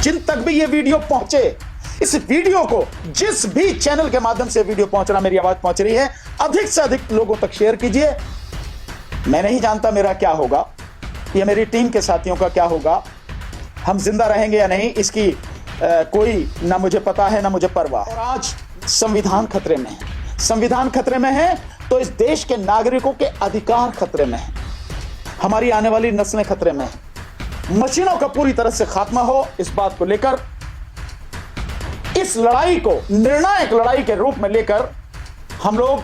जिन तक भी ये वीडियो पहुंचे, इस वीडियो को जिस भी चैनल के माध्यम से वीडियो पहुंच रहा, मेरी आवाज पहुंच रही है, अधिक से अधिक लोगों तक शेयर कीजिए। मैं नहीं जानता मेरा क्या होगा, या मेरी टीम के साथियों का क्या होगा, हम जिंदा रहेंगे या नहीं, इसकी कोई ना मुझे पता है ना मुझे परवाह। और आज संविधान खतरे में है। संविधान खतरे में है तो इस देश के नागरिकों के अधिकार खतरे में है, हमारी आने वाली नस्लें खतरे में है। मशीनों का पूरी तरह से खात्मा हो, इस बात को लेकर, इस लड़ाई को निर्णायक लड़ाई के रूप में लेकर हम लोग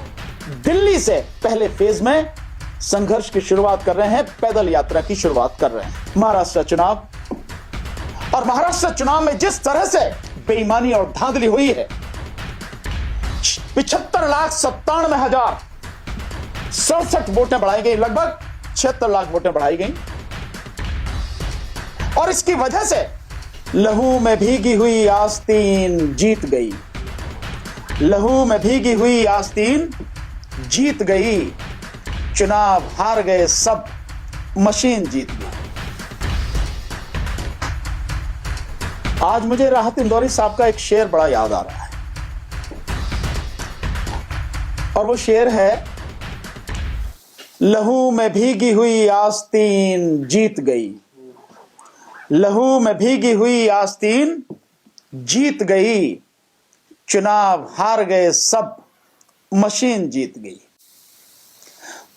दिल्ली से पहले फेज में संघर्ष की शुरुआत कर रहे हैं, पैदल यात्रा की शुरुआत कर रहे हैं। महाराष्ट्र चुनाव, और महाराष्ट्र चुनाव में जिस तरह से बेईमानी और धांधली हुई है, 75,97,067 वोटें बढ़ाई गई, लगभग 76 लाख वोटें बढ़ाई गई, और इसकी वजह से लहू में भीगी हुई आस्तीन जीत गई। लहू में भीगी हुई आस्तीन जीत गई, चुनाव हार गए सब, मशीन जीत गई। आज मुझे राहत इंदौरी साहब का एक शेर बड़ा याद आ रहा है, और वो शेर है, लहू में भीगी हुई आस्तीन जीत गई। लहू में भीगी हुई आस्तीन जीत गई, चुनाव हार गए सब, मशीन जीत गई।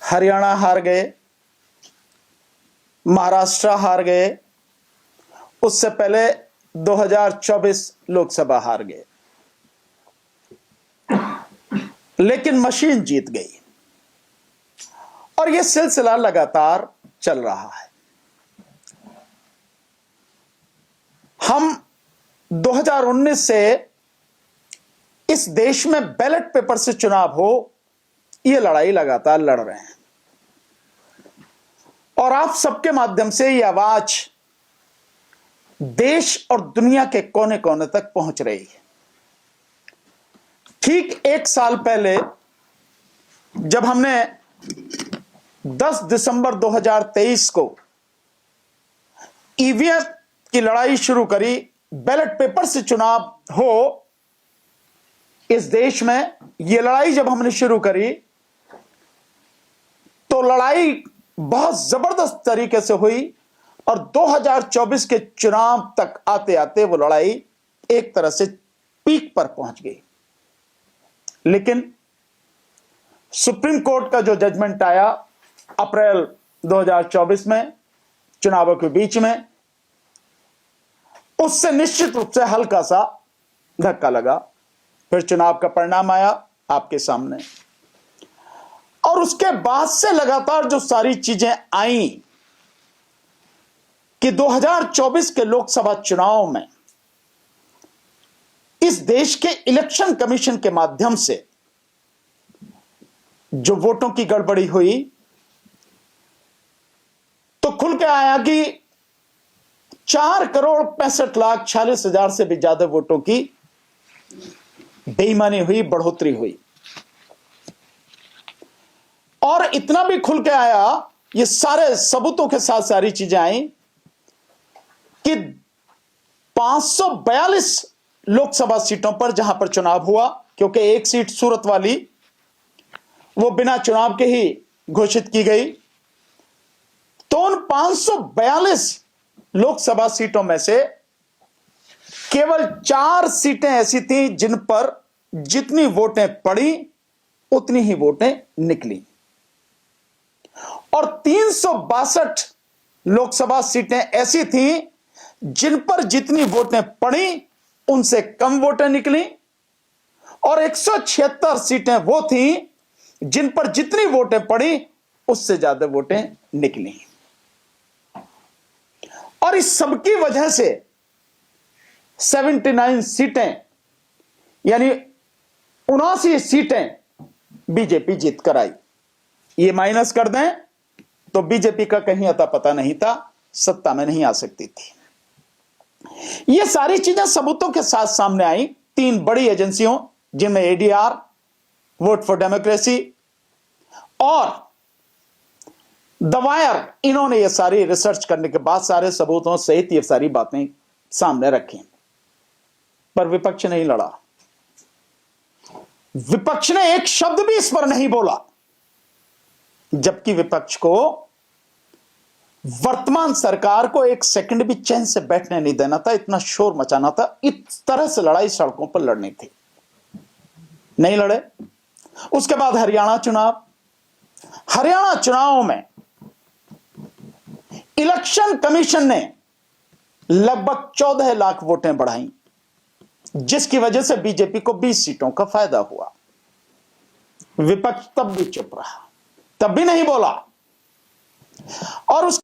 हरियाणा हार गए, महाराष्ट्र हार गए, उससे पहले 2024 लोकसभा हार गए, लेकिन मशीन जीत गई, और यह सिलसिला लगातार चल रहा है। हम 2019 से इस देश में बैलेट पेपर से चुनाव हो, यह लड़ाई लगातार लड़ रहे हैं, और आप सबके माध्यम से यह आवाज देश और दुनिया के कोने कोने तक पहुंच रही है। ठीक 1 साल पहले जब हमने 10 दिसंबर 2023 को ईवीएम की लड़ाई शुरू करी, बैलेट पेपर से चुनाव हो इस देश में, यह लड़ाई जब हमने शुरू करी तो लड़ाई बहुत जबरदस्त तरीके से हुई, और 2024 के चुनाव तक आते आते वो लड़ाई एक तरह से पीक पर पहुंच गई। लेकिन सुप्रीम कोर्ट का जो जजमेंट आया अप्रैल 2024 में चुनावों के बीच में, उससे निश्चित रूप से हल्का सा धक्का लगा। फिर चुनाव का परिणाम आया आपके सामने, और उसके बाद से लगातार जो सारी चीजें आई कि 2024 के लोकसभा चुनाव में इस देश के इलेक्शन कमीशन के माध्यम से जो वोटों की गड़बड़ी हुई, तो खुल के आया कि 4,65,46,000 से भी ज्यादा वोटों की बेईमानी हुई, बढ़ोतरी हुई। और इतना भी खुल के आया, ये सारे सबूतों के साथ सारी चीजें आई कि 542 लोकसभा सीटों पर जहां पर चुनाव हुआ, क्योंकि एक सीट सूरत वाली वो बिना चुनाव के ही घोषित की गई, तो उन 542 लोकसभा सीटों में से केवल 4 सीटें ऐसी थी जिन पर जितनी वोटें पड़ी उतनी ही वोटें निकली, और 362 लोकसभा सीटें ऐसी थी जिन पर जितनी वोटें पड़ी उनसे कम वोटें निकली, और 176 सीटें वो थी जिन पर जितनी वोटें पड़ी उससे ज्यादा वोटें निकली। और इस सबकी वजह से 79 सीटें यानी 79 सीटें बीजेपी जीत कर आई। ये माइनस कर दें तो बीजेपी का कहीं अता पता नहीं था, सत्ता में नहीं आ सकती थी। ये सारी चीजें सबूतों के साथ सामने आई 3 बड़ी एजेंसियों, जिनमें एडीआर, वोट फॉर डेमोक्रेसी और द वायर, इन्होंने ये सारी रिसर्च करने के बाद सारे सबूतों सहित ये सारी बातें सामने रखी, पर विपक्ष नहीं लड़ा। विपक्ष ने एक शब्द भी इस पर नहीं बोला, जबकि विपक्ष को वर्तमान सरकार को एक सेकंड भी चैन से बैठने नहीं देना था, इतना शोर मचाना था, इस तरह से लड़ाई सड़कों पर लड़नी थी, नहीं लड़े। उसके बाद हरियाणा चुनावों में इलेक्शन कमीशन ने लगभग 14 लाख वोटें बढ़ाई, जिसकी वजह से बीजेपी को 20 सीटों का फायदा हुआ। विपक्ष तब भी चुप रहा, तब भी नहीं बोला, और उस